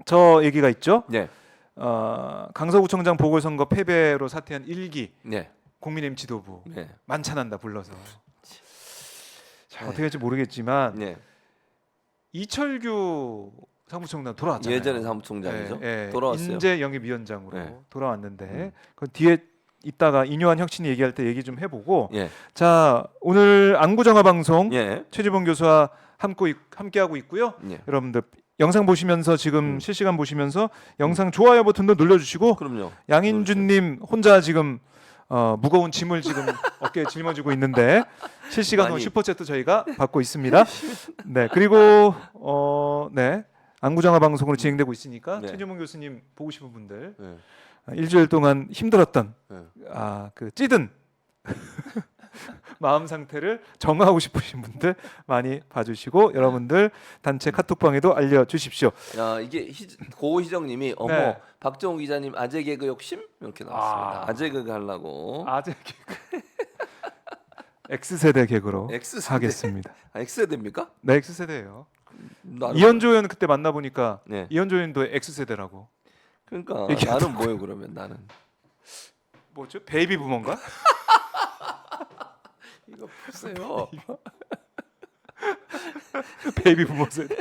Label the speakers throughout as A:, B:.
A: 저 얘기가 있죠.
B: 네.
A: 강서구청장 보궐선거 패배로 사퇴한 1기
B: 네.
A: 국민의힘 지도부
B: 네.
A: 만찬한다 불러서. 자,
B: 네.
A: 어떻게 할지 모르겠지만
B: 네.
A: 이철규 사무총장 돌아왔잖아요.
B: 예전에 사무총장이죠.
A: 예, 예.
B: 돌아왔어요.
A: 인재 영입위원장으로
B: 네.
A: 돌아왔는데 그 뒤에 이따가 이뇨한 혁신이 얘기할 때 얘기 좀 해보고.
B: 예.
A: 자, 오늘 안구정화 방송
B: 예.
A: 최지봉 교수와 함께하고 있고요.
B: 예.
A: 여러분들 영상 보시면서 지금 실시간 보시면서 영상 좋아요 버튼도 눌러주시고,
B: 그럼요.
A: 양인준님 혼자 지금 무거운 짐을 지금 어깨에 짊어지고 있는데 실시간으로
B: 많이.
A: 슈퍼챗도 저희가 받고 있습니다. 네, 그리고 네, 안구정화 방송으로 진행되고 있으니까
B: 네.
A: 최지봉 교수님 보고 싶은 분들,
B: 네.
A: 일주일 동안 힘들었던
B: 네.
A: 그 찌든 마음 상태를 정하고 싶으신 분들 많이 봐주시고, 여러분들 단체 카톡방에도 알려주십시오.
B: 야, 이게 고희정님이 어머
A: 네.
B: 박정우 기자님 아재 개그 욕심 이렇게 나왔습니다.
A: 아.
B: 아재 개그 하려고.
A: 아재 개그 X세대 개그로
B: X세대.
A: 하겠습니다.
B: 아, X세대입니까?
A: 네, X세대예요.
B: 나는
A: 이현조 의원 그때 만나보니까
B: 네.
A: 이현조 의원도 X세대라고.
B: 그러니까
A: 얘기하더라고요.
B: 나는 뭐예요 그러면 나는
A: 뭐죠? 베이비 부모인가?
B: 이거 보세요.
A: 베이비 부모 세대.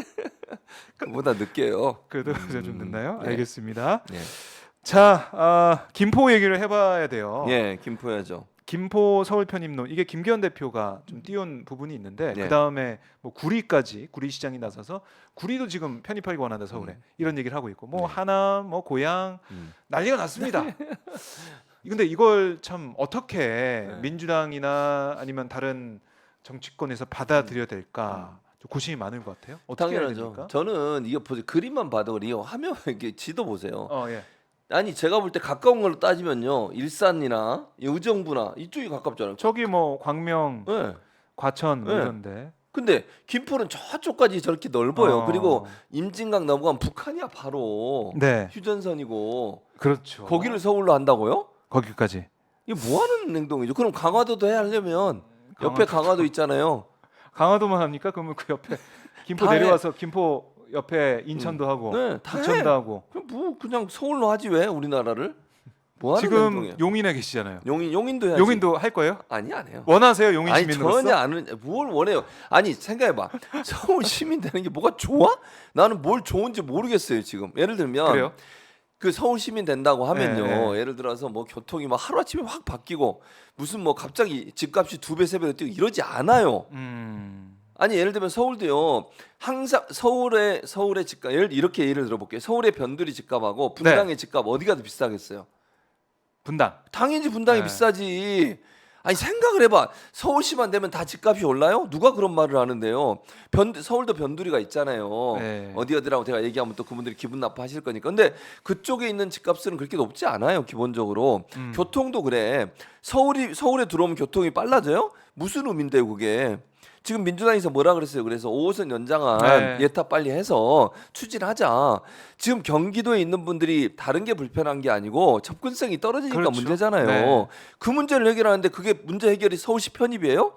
B: 그보다 늦게요.
A: 그래도 좀 늦나요?
B: 네.
A: 알겠습니다.
B: 네.
A: 자, 김포 얘기를 해봐야 돼요.
B: 예, 김포야죠.
A: 김포 서울 편입론, 이게 김기현 대표가 좀 띄운 부분이 있는데,
B: 네.
A: 그 다음에 뭐 구리까지, 구리시장이 나서서 구리도 지금 편입하기 원한다 서울에, 이런 얘기를 하고 있고, 뭐
B: 네.
A: 하남, 뭐 고양
B: 음.
A: 난리가 났습니다. 근데 이걸 참 어떻게
B: 네. 민주당이나
A: 아니면 다른 정치권에서 받아들여야 될까, 좀 고심이 많은 것 같아요. 어떻게 해야
B: 당연하죠.
A: 됩니까?
B: 저는 이거 보세요. 그림만 봐도 이거 화면 이게 지도 보세요.
A: 예.
B: 아니 제가 볼 때 가까운 걸로 따지면요 일산이나 의정부나 이쪽이 가깝잖아요.
A: 저기 뭐 광명,
B: 네.
A: 과천 뭐
B: 네.
A: 이런데.
B: 근데 김포는 저쪽까지 저렇게 넓어요.
A: 어.
B: 그리고 임진강 넘어가면 북한이야 바로.
A: 네,
B: 휴전선이고
A: 그렇죠.
B: 거기를 서울로 한다고요?
A: 거기까지.
B: 이게 뭐 하는 행동이죠? 그럼 강화도도 해야 하려면 옆에 강화도 있잖아요.
A: 강화도만 합니까? 그러면 그 옆에 김포
B: 다 해.
A: 내려와서 김포 옆에 인천도 하고
B: 네, 다
A: 부천도
B: 해.
A: 하고.
B: 그럼 뭐 그냥 서울로 하지 왜 우리나라를? 뭐 하는
A: 지금
B: 행동이야?
A: 용인에 계시잖아요.
B: 용인도 해야지.
A: 용인도 할 거예요?
B: 아니 안 해요.
A: 원하세요, 용인
B: 아니
A: 시민으로서?
B: 전혀 안 뭘 원해요. 아니 생각해봐. 서울 시민 되는 게 뭐가 좋아? 나는 뭘 좋은지 모르겠어요 지금. 예를 들면
A: 그래요?
B: 그 서울 시민 된다고 하면요.
A: 네.
B: 예를 들어서 뭐 교통이 막 하루 아침에 확 바뀌고 무슨 뭐 갑자기 집값이 2배 3배로 뛰고 이러지 않아요. 아니 예를 들면 서울도요. 항상 서울의 집값 이렇게 예를 들어볼게요. 서울의 변두리 집값하고 분당의 집값 어디가 더 비싸겠어요?
A: 분당.
B: 당연히 분당이
A: 네.
B: 비싸지. 아니 생각을 해봐. 서울시만 되면 다 집값이 올라요? 누가 그런 말을 하는데요? 서울도 변두리가 있잖아요.
A: 네.
B: 어디라고 제가 얘기하면 또 그분들이 기분 나빠하실 거니까. 근데 그쪽에 있는 집값은 그렇게 높지 않아요. 기본적으로. 교통도 그래. 서울에 들어오면 교통이 빨라져요? 무슨 의미인데요, 그게? 지금 민주당에서 뭐라 그랬어요? 그래서 5호선 연장안
A: 네.
B: 예타 빨리 해서 추진하자. 지금 경기도에 있는 분들이 다른 게 불편한 게 아니고 접근성이 떨어지니까
A: 그렇죠.
B: 문제잖아요.
A: 네.
B: 그 문제를 해결하는데 그게 문제 해결이 서울시 편입이에요?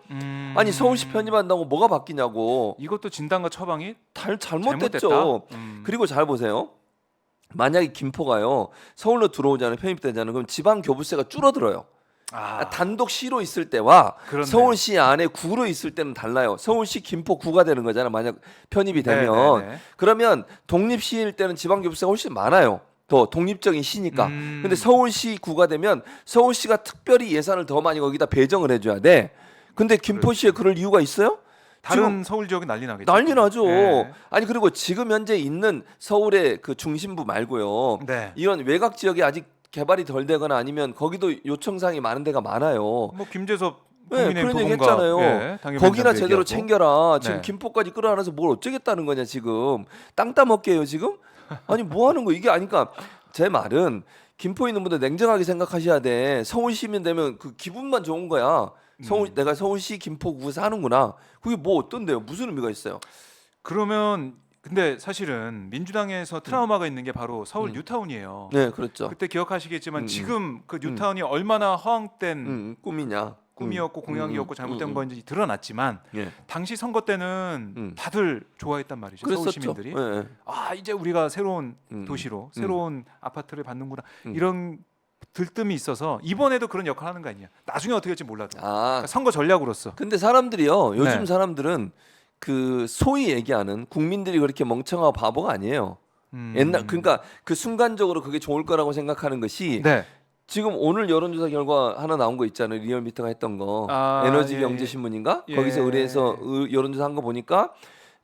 B: 아니 서울시 편입한다고 뭐가 바뀌냐고.
A: 이것도 진단과 처방이
B: 잘못됐죠.
A: 잘못됐다.
B: 그리고 잘 보세요. 만약에 김포가요 서울로 들어오잖아요, 편입되잖아요. 그럼 지방 교부세가 줄어들어요. 단독 시로 있을 때와
A: 그렇네요.
B: 서울시 안에 구로 있을 때는 달라요. 서울시 김포 구가 되는 거잖아. 만약 편입이 되면.
A: 네네네.
B: 그러면 독립시일 때는 지방교부세가 훨씬 많아요. 더 독립적인 시니까. 근데 서울시 구가 되면 서울시가 특별히 예산을 더 많이 거기다 배정을 해줘야 돼. 근데 김포시에 그럴 이유가 있어요?
A: 다른 서울 지역이 난리 나겠죠.
B: 난리 나죠.
A: 네.
B: 아니 그리고 지금 현재 있는 서울의 그 중심부 말고요.
A: 네.
B: 이런 외곽 지역이 아직 개발이 덜 되거나 아니면 거기도 요청사항이 많은 데가 많아요.
A: 뭐 김재섭
B: 네,
A: 국민의힘
B: 그런 얘기
A: 도봉갑,
B: 했잖아요.
A: 당협위원장도
B: 거기나 제대로
A: 얘기하고.
B: 챙겨라. 지금
A: 네.
B: 김포까지 끌어안아서 뭘 어쩌겠다는 거냐 지금. 땅 따먹게 해요 지금? 아니 뭐 하는 거 이게 아니까 제 말은 김포에 있는 분들 냉정하게 생각하셔야 돼. 서울 시민 되면 그 기분만 좋은 거야. 내가 서울시 김포구에 사는구나. 그게 뭐 어떤데요? 무슨 의미가 있어요?
A: 그러면 근데 사실은 민주당에서 트라우마가 있는 게 바로 서울 뉴타운이에요.
B: 네, 그렇죠.
A: 그때 기억하시겠지만 지금 그 뉴타운이 얼마나 허황된
B: 꿈이냐?
A: 꿈이었고 공약이었고 잘못된
B: 음.
A: 건지 드러났지만
B: 예.
A: 당시 선거 때는 다들 좋아했단 말이죠. 서울
B: 그랬었죠.
A: 시민들이.
B: 예, 예.
A: 아 이제 우리가 새로운
B: 음.
A: 도시로 새로운 아파트를 받는구나
B: 음.
A: 이런 들뜸이 있어서 이번에도 그런 역할을 하는 거 아니야. 나중에 어떻게 될지 몰라도.
B: 아,
A: 그러니까 선거 전략으로서.
B: 근데 사람들이요. 요즘
A: 네.
B: 사람들은 그 소위 얘기하는 국민들이 그렇게 멍청하고 바보가 아니에요. 옛날 그러니까 그 순간적으로 그게 좋을 거라고 생각하는 것이
A: 네.
B: 지금 오늘 여론조사 결과 하나 나온 거 있잖아요. 리얼미터가 했던 거.
A: 아,
B: 에너지
A: 예,
B: 경제
A: 예.
B: 신문인가?
A: 예.
B: 거기서 의뢰해서 여론조사 한 거 보니까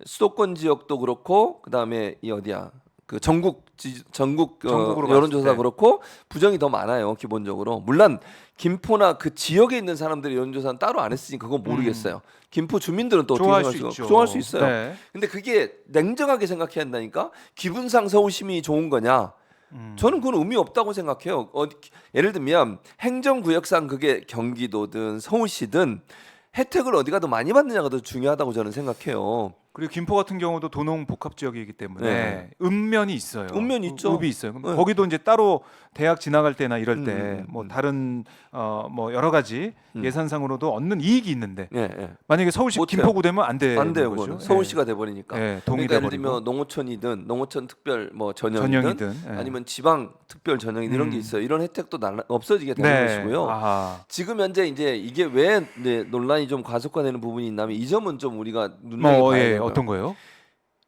B: 수도권 지역도 그렇고 그다음에 이 어디야? 그 전국으로 여론조사
A: 봤을 때.
B: 그렇고 부정이 더 많아요. 기본적으로. 물론 김포나 그 지역에 있는 사람들의 여론조사는 따로 안 했으니까 그건 모르겠어요. 김포 주민들은 또 어떻게
A: 좋아할 수
B: 생각할까?
A: 있죠.
B: 좋아할 수 있어요.
A: 네.
B: 근데 그게 냉정하게 생각해야 한다니까. 기분상 서울 시민이 좋은 거냐? 저는 그건 의미 없다고 생각해요. 예를 들면 행정구역상 그게 경기도든 서울시든 혜택을 어디가 더 많이 받느냐가 더 중요하다고 저는 생각해요.
A: 그리고 김포 같은 경우도 도농 복합 지역이기 때문에
B: 네.
A: 읍면이 있어요.
B: 읍면이 있죠.
A: 읍이 있어요. 그럼
B: 네.
A: 거기도 이제 따로 대학 지나갈 때나 이럴 때 뭐
B: 음.
A: 다른 뭐 여러 가지 예산상으로도 얻는 이익이 있는데
B: 예, 예.
A: 만약에 서울시
B: 못해요.
A: 김포구 되면 안 되는
B: 안 돼요.
A: 거죠.
B: 그거는 서울시가 돼버리니까.
A: 예, 동이
B: 그러니까 예를
A: 돼버리고
B: 들면 농어촌이든 농어촌 특별 뭐 전형이든,
A: 전형이든 예.
B: 아니면 지방 특별 전형이든 이런 게 있어요. 이런 혜택도 없어지게 되는
A: 네.
B: 것이고요.
A: 아하.
B: 지금 현재 이제 이게 왜 논란이 좀 가속화되는 부분이 있냐면 이 점은 좀 우리가 눈여겨
A: 뭐
B: 봐야
A: 예,
B: 되고요.
A: 어떤 거요?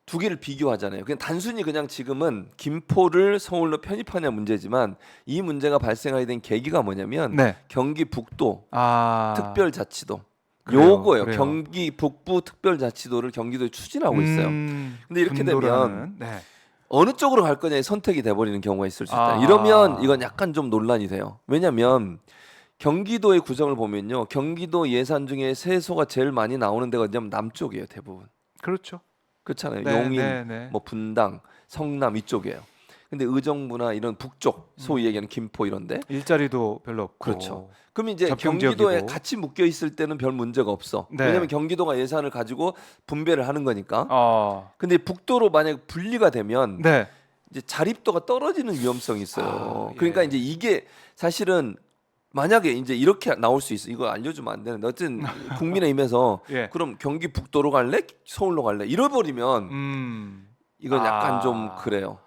B: 두 개를 비교하잖아요. 그냥 단순히 그냥 지금은 김포를 서울로 편입하냐 문제지만 이 문제가 발생하게 된 계기가 뭐냐면
A: 네.
B: 경기 북도
A: 아.
B: 특별자치도
A: 그래요,
B: 요거예요.
A: 그래요.
B: 경기 북부 특별자치도를 경기도에 추진하고 있어요. 근데 이렇게
A: 분도라는, 네.
B: 어느 쪽으로 갈 거냐의 선택이 돼버리는 경우가 있을 수 있다.
A: 아.
B: 이러면 이건 약간 좀 논란이 돼요. 왜냐하면 경기도의 구성을 보면요, 경기도 예산 중에 세소가 제일 많이 나오는 데가 어디냐면 남쪽이에요, 대부분.
A: 그렇죠.
B: 그렇잖아요.
A: 네,
B: 용인,
A: 네, 네.
B: 뭐 분당, 성남 이쪽이에요. 근데 의정부나 이런 북쪽, 소위 얘기하는 김포 이런데.
A: 일자리도 별로 없고.
B: 그렇죠. 그럼 이제
A: 접경
B: 경기도에
A: 지역이고.
B: 같이 묶여 있을 때는 별 문제가 없어.
A: 네.
B: 왜냐하면 경기도가 예산을 가지고 분배를 하는 거니까. 근데 북도로 만약 분리가 되면
A: 네.
B: 이제 자립도가 떨어지는 위험성이 있어요.
A: 아,
B: 그러니까
A: 예.
B: 이제 이게 사실은 만약에 이제 이렇게 나올 수 있어. 이거 알려주면 안 되는데 어쨌든 국민의힘에서
A: 예.
B: 그럼 경기 북도로 갈래? 서울로 갈래? 이래버리면 이건 약간
A: 아.
B: 좀 그래요.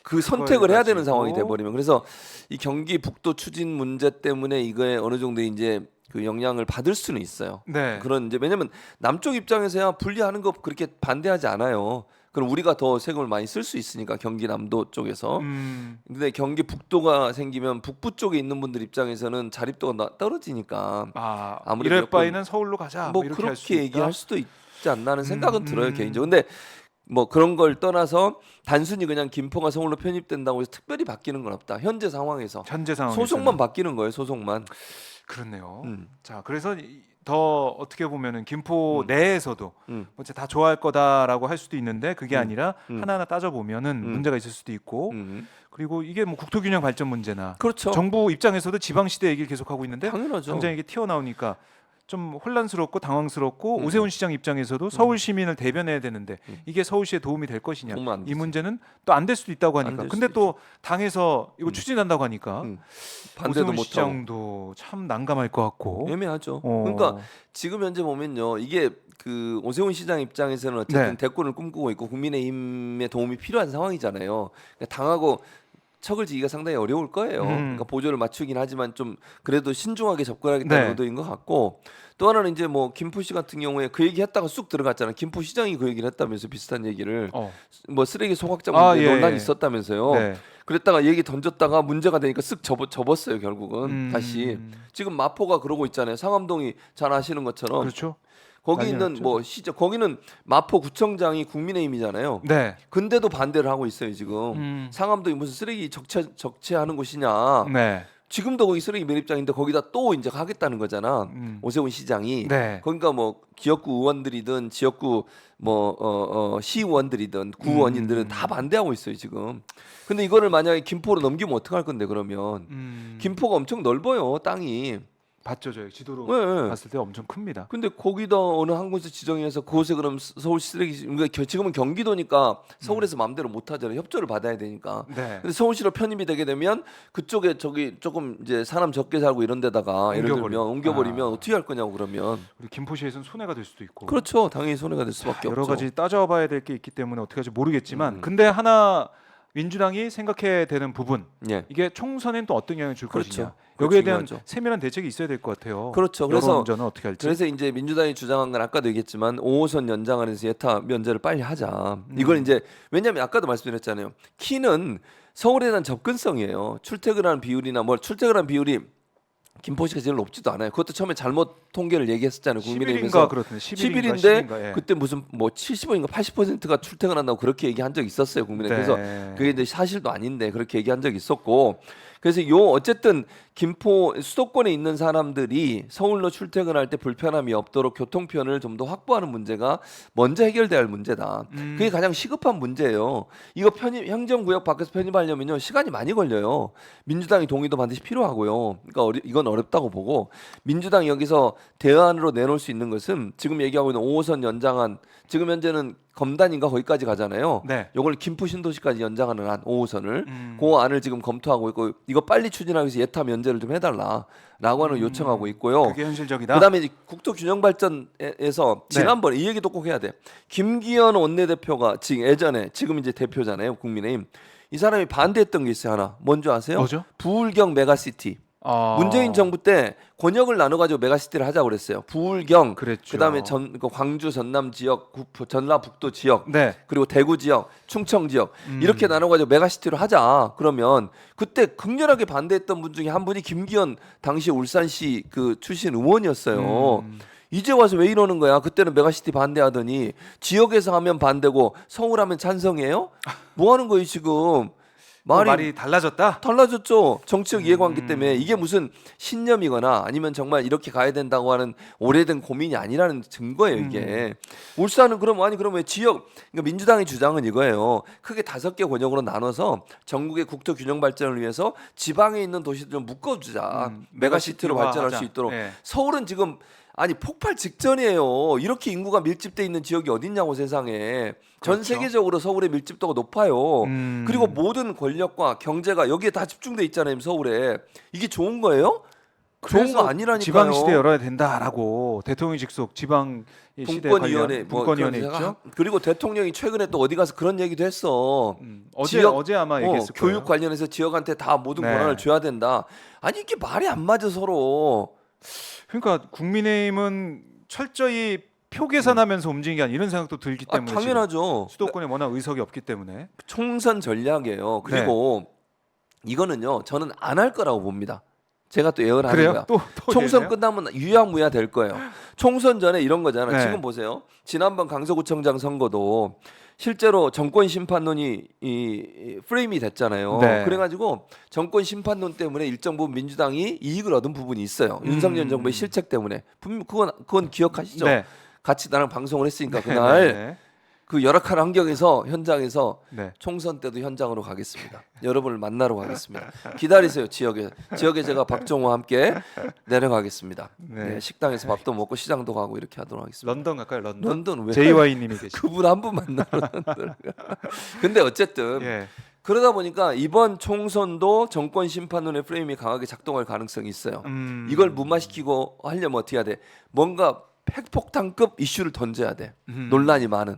B: 그
A: 그걸
B: 선택을 해야 되는
A: 가지고.
B: 상황이 돼버리면 그래서 이 경기 북도 추진 문제 때문에 이거에 어느 정도 이제 그 영향을 받을 수는 있어요.
A: 네.
B: 그런 이제 왜냐면 남쪽 입장에서야 분리하는 거 그렇게 반대하지 않아요. 그럼 우리가 더 세금을 많이 쓸 수 있으니까 경기남도 쪽에서. 근데 경기 북도가 생기면 북부 쪽에 있는 분들 입장에서는 자립도가 떨어지니까 아무래도
A: 이럴 바에는 서울로 가자.
B: 뭐
A: 이렇게 할 수
B: 그렇게
A: 있다.
B: 얘기할 수도 있지 않나 하는 생각은 들어요,
A: 음.
B: 개인적으로. 근데 뭐 그런 걸 떠나서 단순히 그냥 김포가 서울로 편입된다고 해서 특별히 바뀌는 건 없다. 현재 상황에서
A: 현재 상황에서
B: 소속만 바뀌는 거예요, 소속만.
A: 그렇네요.
B: 음.
A: 자, 그래서 더 어떻게 보면은 김포 내에서도
B: 음.
A: 뭐 다 좋아할 거다라고 할 수도 있는데 그게 아니라
B: 음.
A: 하나하나 따져 보면은 문제가 있을 수도 있고 그리고 이게 뭐 국토균형 발전 문제나
B: 그렇죠.
A: 정부 입장에서도 지방시대 얘기를 계속하고 있는데
B: 당연하죠.
A: 당장 이게 튀어나오니까 좀 혼란스럽고 당황스럽고
B: 음.
A: 오세훈 시장 입장에서도 서울 시민을 대변해야 되는데 이게 서울시에 도움이 될 것이냐
B: 도움 안
A: 이
B: 되지.
A: 문제는 또 안 될 수도 있다고
B: 안
A: 하니까
B: 될
A: 근데
B: 수도
A: 또 당에서 이거 추진한다고 하니까
B: 반대도
A: 오세훈
B: 못 하고
A: 시장도 참 난감할 것 같고
B: 애매하죠.
A: 어.
B: 그러니까 지금 현재 보면요, 이게 그 오세훈 시장 입장에서는 어쨌든
A: 네.
B: 대권을 꿈꾸고 있고 국민의힘의 도움이 필요한 상황이잖아요. 그러니까 당하고 척을 지기가 상당히 어려울 거예요. 그러니까 보조를 맞추긴 하지만 좀 그래도 신중하게 접근하겠다는
A: 네.
B: 의도인 것 같고, 또 하나는 이제 뭐 김포시 같은 경우에 그 얘기 했다가 쑥 들어갔잖아요. 김포시장이 그 얘기를 했다면서 비슷한 얘기를 뭐 쓰레기 소각장 문제
A: 예,
B: 논란이
A: 예.
B: 있었다면서요.
A: 네.
B: 그랬다가 얘기 던졌다가 문제가 되니까 쓱 접었어요 결국은. 다시 지금 마포가 그러고 있잖아요. 상암동이 잘 아시는 것처럼
A: 그렇죠.
B: 거기
A: 난리
B: 있는
A: 났죠.
B: 뭐 거기는 마포 구청장이 국민의힘이잖아요.
A: 네.
B: 근데도 반대를 하고 있어요 지금. 상암동이 무슨 쓰레기 적체하는 곳이냐.
A: 네.
B: 지금도 거기 쓰레기 매립장인데 거기다 또 이제 하겠다는 거잖아. 오세훈 시장이.
A: 네.
B: 그러니까 뭐 지역구 의원들이든 지역구 뭐 시의원들이든 구의원인들은 다 반대하고 있어요 지금. 근데 이거를 만약에 김포로 넘기면 어떡할 건데 그러면. 김포가 엄청 넓어요 땅이.
A: 봤죠, 저희 지도로
B: 네, 네.
A: 봤을 때 엄청 큽니다.
B: 근데 거기다 어느 한 곳에 지정해서 그곳에 그럼 서울 쓰레기 그러니까 지금은 경기도니까 서울에서 마음대로 못 하잖아요. 협조를 받아야 되니까.
A: 네.
B: 근데 서울시로 편입이 되게 되면 그쪽에 저기 조금 이제 사람 적게 살고 이런 데다가 예를 들면 옮겨버리면 어떻게 할 거냐고 그러면.
A: 우리 김포시에서는 손해가 될 수도 있고.
B: 그렇죠. 당연히 손해가 될 수밖에
A: 여러
B: 없죠.
A: 가지 따져봐야 될 게 있기 때문에 어떻게 할지 모르겠지만,
B: 음.
A: 근데 하나 민주당이 생각해야 되는 부분,
B: 예.
A: 이게 총선엔 또 어떤 영향을 줄
B: 그렇죠.
A: 것이냐.
B: 그거
A: 여기에 대한
B: 중요하죠.
A: 세밀한 대책이 있어야 될 것 같아요.
B: 그렇죠. 그래서
A: 여론전은 어떻게 할지.
B: 그래서 이제 민주당이 주장한 건 아까도 얘기했지만 5호선 연장안에서 예타 면제를 빨리 하자. 이걸 이제 왜냐하면 아까도 말씀드렸잖아요. 키는 서울에 대한 접근성이에요. 출퇴근하는 비율이나 뭐 출퇴근하는 비율이 김포시가 제일 높지도 않아요. 그것도 처음에 잘못 통계를 얘기했었잖아요.
A: 10일인가
B: 국민의힘에서
A: 그렇던데
B: 10일인데
A: 10일인가, 예.
B: 그때 무슨 뭐 70%인가 80%가 출퇴근한다고 그렇게 얘기한 적이 있었어요. 국민의힘.
A: 네.
B: 그래서 그게 이제 사실도 아닌데 그렇게 얘기한 적이 있었고 그래서 요 어쨌든 김포 수도권에 있는 사람들이 서울로 출퇴근할 때 불편함이 없도록 교통편을 좀 더 확보하는 문제가 먼저 해결돼야 할 문제다. 그게 가장 시급한 문제예요. 이거 편입 행정구역 밖에서 편입하려면요 시간이 많이 걸려요. 민주당이 동의도 반드시 필요하고요. 그러니까 이건 어렵다고 보고 민주당이 여기서 대안으로 내놓을 수 있는 것은 지금 얘기하고 있는 5호선 연장안 지금 현재는 검단인가 거기까지 가잖아요.
A: 네.
B: 요걸 김포 신도시까지 연장하는 안 5호선을 그 안을 지금 검토하고 있고 이거 빨리 추진하기 위해서 예타 면제를 좀 해달라라고 하는 요청하고 있고요.
A: 그게 현실적이다.
B: 그다음에 이제 국토균형발전에서
A: 네.
B: 지난번에 이 얘기도 꼭 해야 돼. 김기현 원내대표가 지금 예전에 지금 이제 대표잖아요. 국민의힘 이 사람이 반대했던 게 있어요 하나. 뭔지 아세요?
A: 뭐죠?
B: 부울경 메가시티. 문재인 정부 때 권역을 나눠 가지고 메가시티를 하자고 그랬어요. 부울경,
A: 그랬죠.
B: 그다음에 그 광주 전남 지역, 전라북도 지역,
A: 네.
B: 그리고 대구 지역, 충청 지역 이렇게 나눠 가지고 메가시티로 하자. 그러면 그때 극렬하게 반대했던 분 중에 한 분이 김기현 당시 울산시 그 출신 의원이었어요. 이제 와서 왜 이러는 거야? 그때는 메가시티 반대하더니 지역에서 하면 반대고 서울하면 찬성해요? 뭐 하는 거예요 지금?
A: 말이 달라졌다.
B: 달라졌죠. 정치적 이해관계 때문에 이게 무슨 신념이거나 아니면 정말 이렇게 가야 된다고 하는 오래된 고민이 아니라는 증거예요. 이게 울산은 그럼 왜 지역 그러니까 민주당의 주장은 이거예요. 크게 5개 권역으로 나눠서 전국의 국토 균형 발전을 위해서 지방에 있는 도시들 좀 묶어주자. 메가시티로 발전할 수 있도록.
A: 네.
B: 서울은 지금 아니 폭발 직전이에요. 이렇게 인구가 밀집돼 있는 지역이 어딨냐고 세상에. 전
A: 그렇죠.
B: 세계적으로 서울의 밀집도가 높아요.
A: 음.
B: 그리고 모든 권력과 경제가 여기에 다 집중돼 있잖아요. 서울에. 이게 좋은 거예요? 좋은 거 아니라니까요.
A: 지방 시대 열어야 된다라고 대통령 직속 지방 시대
B: 분권위원회
A: 관련 분권위원회
B: 그런
A: 있죠.
B: 그리고 대통령이 최근에 또 어디 가서 그런 얘기도 했어.
A: 어제 아마 얘기했을 거예요.
B: 교육 관련해서 지역한테 다 모든
A: 네.
B: 권한을 줘야 된다. 아니 이게 말이 안 맞아 서로.
A: 그러니까 국민의힘은 철저히 표 계산하면서 움직이는 게 아니라 이런 생각도 들기 때문에 지금
B: 당연하죠.
A: 수도권에 워낙 의석이 없기 때문에.
B: 총선 전략이에요. 그리고 이거는요. 저는 안 할 거라고 봅니다. 제가 또 예언하는
A: 그래요?
B: 거야.
A: 또
B: 총선
A: 얘기해요?
B: 끝나면 유야무야 될 거예요. 총선 전에 이런 거잖아.
A: 네.
B: 지금 보세요. 지난번 강서구청장 선거도 실제로 정권 심판론이 이 프레임이 됐잖아요.
A: 네.
B: 그래가지고 정권 심판론 때문에 일정 부분 민주당이 이익을 얻은 부분이 있어요. 윤석열 정부의 실책 때문에. 분명 그건 기억하시죠?
A: 네.
B: 같이 나랑 방송을 했으니까 그날
A: 네.
B: 그 열악한 환경에서 현장에서
A: 네.
B: 총선 때도 현장으로 가겠습니다. 여러분을 만나러 가겠습니다. 기다리세요. 지역에 제가 박정호와 함께 내려가겠습니다.
A: 네.
B: 네, 식당에서 밥도 먹고 시장도 가고 이렇게 하도록 하겠습니다.
A: 런던 갈까요? 런던?
B: 런던 왜?
A: JY님이 계시.
B: 그분 한 분 만나러 런던. 근데 어쨌든
A: 예.
B: 그러다 보니까 이번 총선도 정권 심판론의 프레임이 강하게 작동할 가능성이 있어요. 이걸 무마시키고 하려면 어떻게 해야 돼? 뭔가 핵폭탄급 이슈를 던져야 돼. 논란이 많은.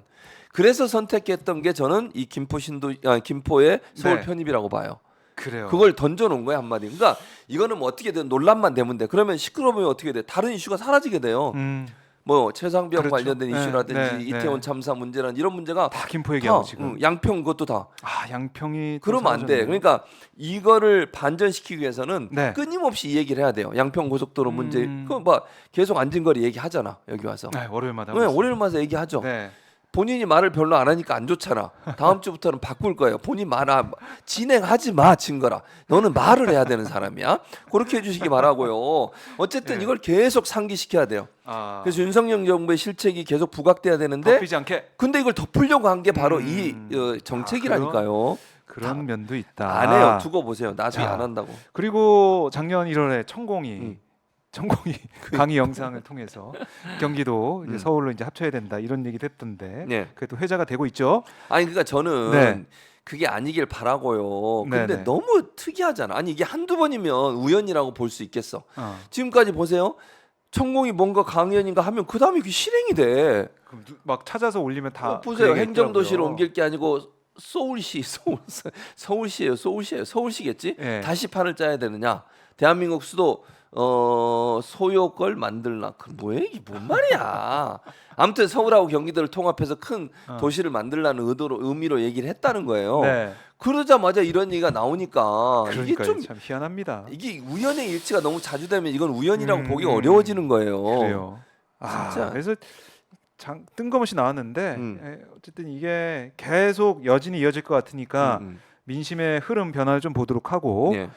B: 그래서 선택했던 게 저는 이 김포의 서울
A: 네.
B: 편입이라고 봐요.
A: 그래요.
B: 그걸 던져놓은 거야 한마디. 그러니까 이거는 뭐 어떻게든 논란만 되면 돼. 그러면 시끄러우면 어떻게 돼? 다른 이슈가 사라지게 돼요. 뭐 최상병
A: 그렇죠.
B: 관련된
A: 네,
B: 이슈라든지
A: 네,
B: 이태원
A: 네.
B: 참사 문제란 이런 문제가
A: 다 김포 얘기하고
B: 다,
A: 지금.
B: 양평 그것도 다.
A: 아 양평이. 또
B: 그러면 안 돼.
A: 사라졌네요.
B: 그러니까 이거를 반전시키기 위해서는
A: 네.
B: 끊임없이 이 얘기를 해야 돼요. 양평 고속도로 문제. 그거 뭐 계속 안진거리 얘기하잖아. 여기 와서.
A: 네, 월요일마다.
B: 네, 월요일마다 얘기하죠.
A: 네.
B: 본인이 말을 별로 안 하니까 안 좋잖아. 다음 주부터는 바꿀 거예요. 본인 진행하지 마, 증거라. 너는 말을 해야 되는 사람이야. 그렇게 해주시기 바라고요. 어쨌든
A: 네.
B: 이걸 계속 상기시켜야 돼요.
A: 아.
B: 그래서 윤석열 정부의 실책이 계속 부각돼야 되는데,
A: 덮이지 않게
B: 근데 이걸 덮으려고 한 게 바로 이 정책이라니까요.
A: 그런 면도 있다.
B: 안 해요. 두고 보세요. 나중에
A: 자.
B: 안 한다고.
A: 그리고 작년 1월에 천공이 전공이 강의 영상을 통해서 경기도 이제 서울로 이제 합쳐야 된다 이런 얘기도 했던데
B: 네.
A: 그래도 회자가 되고 있죠.
B: 아니 그러니까 저는
A: 네.
B: 그게 아니길 바라고요. 근데
A: 네네.
B: 너무 특이하잖아. 아니 이게 한두 번이면 우연이라고 볼 수 있겠어.
A: 어.
B: 지금까지 보세요. 천공이 뭔가 강연인가 하면 그 다음에 그게 실행이 돼.
A: 그럼 막 찾아서 올리면 다
B: 보세요.
A: 그 얘기가
B: 행정도시로
A: 있더라고요.
B: 옮길 게 아니고 서울시예요. 서울시겠지?
A: 예.
B: 다시 판을 짜야 되느냐? 대한민국 수도 소요걸 만들라. 그 뭐야 이게 뭔 말이야? 아무튼 서울하고 경기도를 통합해서 큰 도시를 만들라는 의미로 얘기를 했다는 거예요.
A: 네.
B: 그러자마자 이런 얘기가 나오니까 이게
A: 그러니까
B: 좀
A: 참 희한합니다.
B: 이게 우연의 일치가 너무 자주 되면 이건 우연이라고 보기가
A: 음.
B: 어려워지는 거예요.
A: 그래요.
B: 진짜.
A: 그래서 뜬금없이 나왔는데 어쨌든 이게 계속 여진이 이어질 것 같으니까
B: 음.
A: 민심의 흐름 변화를 좀 보도록 하고
B: 예.